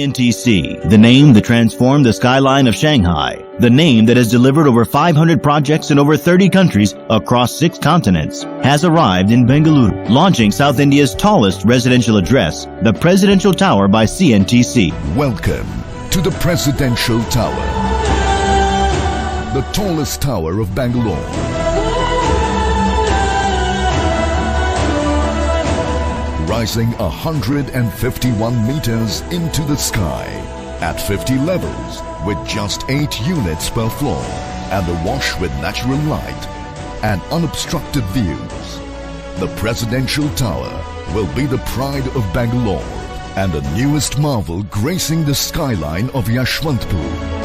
CNTC, the name that transformed the skyline of Shanghai, the name that has delivered over 500 projects in over 30 countries across 6 continents, has arrived in Bengaluru, launching South India's tallest residential address, the Presidential Tower by CNTC. Welcome to the Presidential Tower, the tallest tower of Bangalore. Rising 151 meters into the sky at 50 levels with just 8 units per floor and awash with natural light and unobstructed views. The Presidential Tower will be the pride of Bangalore and the newest marvel gracing the skyline of Yeshwanthpur.